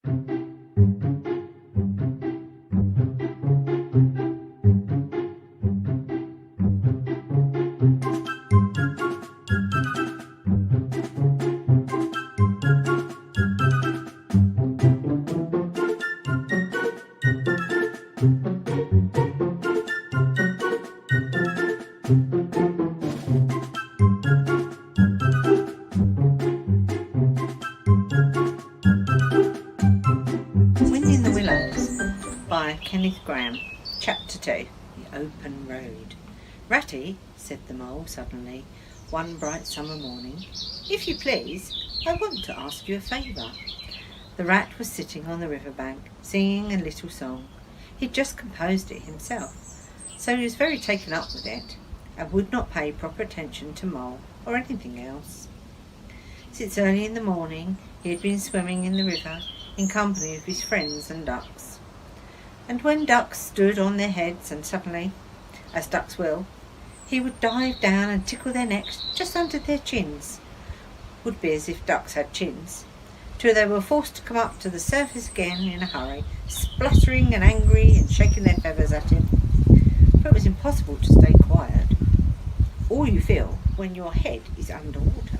Wind in the Willows by Kenneth Graham. Chapter 2. The Open Road. "Ratty," said the mole suddenly, one bright summer morning, "if you please, I want to ask you a favour." The rat was sitting on the river bank, singing a little song. He'd just composed it himself, so he was very taken up with it, and would not pay proper attention to Mole or anything else. Since early in the morning he had been swimming in the river in company with his friends and ducks. And when ducks stood on their heads, and suddenly, as ducks will, he would dive down and tickle their necks just under their chins. Would be as if ducks had chins, till they were forced to come up to the surface again in a hurry, spluttering and angry and shaking their feathers at him. For it was impossible to stay quiet. All you feel when your head is under water.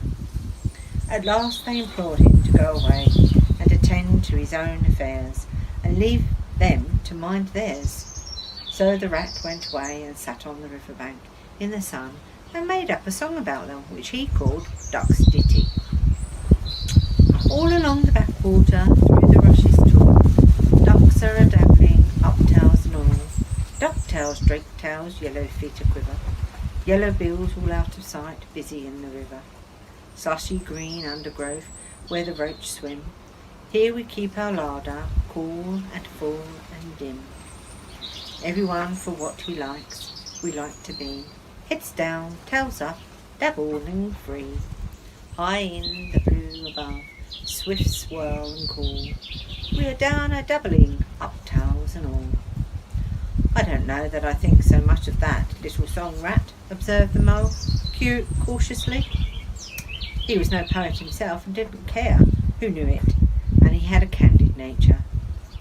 At last they implored him to go away and attend to his own affairs, and leave them to mind theirs. So the rat went away and sat on the river bank in the sun and made up a song about them, which he called Duck's Ditty. All along the backwater, through the rushes tall, ducks are a-dabbling, up-tails and all. Duck-tails, drake-tails, yellow feet a-quiver, yellow bills all out of sight, busy in the river. Slushy green undergrowth, where the roach swim, here we keep our larder, cool and full and dim. Everyone for what he likes, we like to be, heads down, tails up, dabbling free. High in the blue above, swift swirl and cool, we are down a-doubling, up-tails and all. "I don't know that I think so much of that little song, Rat," observed the mole, cautiously. He was no poet himself and didn't care who knew it, and he had a candid nature.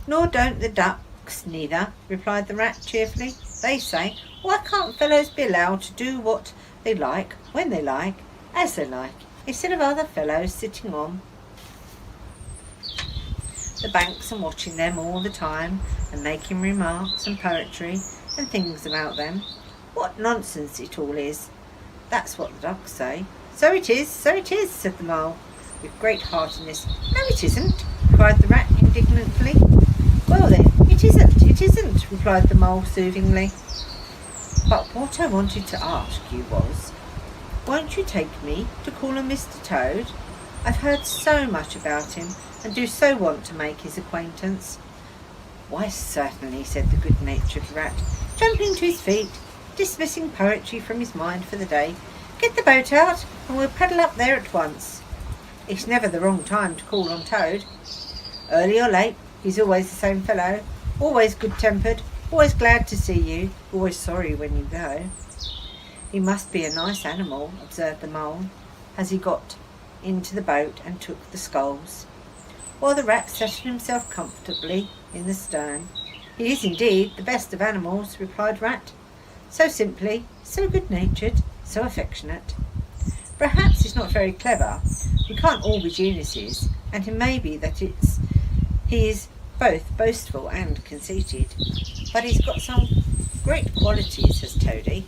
"Nor don't the ducks neither," replied the rat cheerfully. "They say, why can't fellows be allowed to do what they like, when they like, as they like, instead of other fellows sitting on the banks and watching them all the time, and making remarks and poetry and things about them? What nonsense it all is! That's what the ducks say." So it is, said the mole, with great heartiness. "No, it isn't," cried the rat indignantly. "Well then, it isn't," replied the mole soothingly. "But what I wanted to ask you was, won't you take me to call on Mr. Toad? I've heard so much about him, and do so want to make his acquaintance." "Why, certainly," said the good-natured rat, jumping to his feet, dismissing poetry from his mind for the day. "Get the boat out, and we'll paddle up there at once. It's never the wrong time to call on Toad. Early or late, he's always the same fellow, always good-tempered, always glad to see you, always sorry when you go." "He must be a nice animal," observed the mole, as he got into the boat and took the sculls, while the rat settled himself comfortably in the stern. "He is indeed the best of animals," replied Rat. "So simply, so good-natured, so affectionate. Perhaps he's not very clever. We can't all be geniuses, and it may be that he is both boastful and conceited. But he's got some great qualities, has Toady."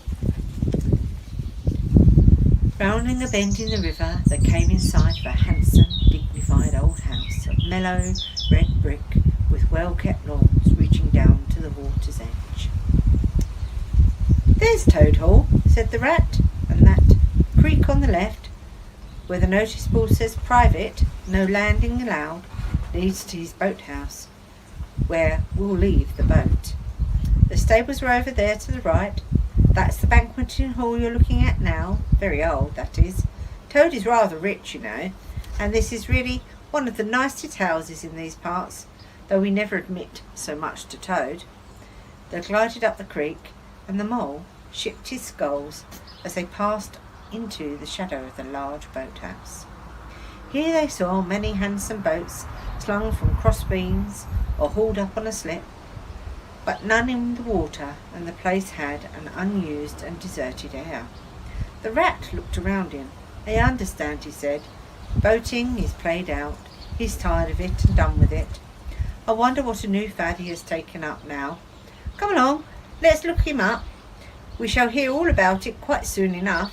Rounding a bend in the river, they came in sight of a handsome, dignified old house of mellow red brick, with well-kept lawns reaching down to the water's edge. "There's Toad Hall," said the rat, "and that creek on the left, where the notice board says 'Private, no landing allowed,' leads to his boathouse, where we'll leave the boat. The stables are over there to the right. That's the banqueting hall you're looking at now. Very old, that is. Toad is rather rich, you know, and this is really one of the nicest houses in these parts, though we never admit so much to Toad." They glided up the creek, and the mole shipped his sculls as they passed into the shadow of the large boathouse. Here they saw many handsome boats slung from crossbeams or hauled up on a slip, but none in the water, and the place had an unused and deserted air. The rat looked around him. "I understand," he said. "Boating is played out. He's tired of it and done with it. I wonder what a new fad he has taken up now. Come along, let's look him up. We shall hear all about it quite soon enough."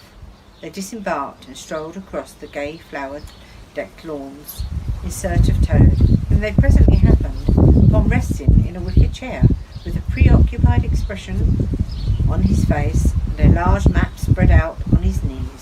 They disembarked and strolled across the gay flower-decked lawns in search of Toad, and they presently happened upon resting in a wicker chair with a preoccupied expression on his face and a large map spread out on his knees.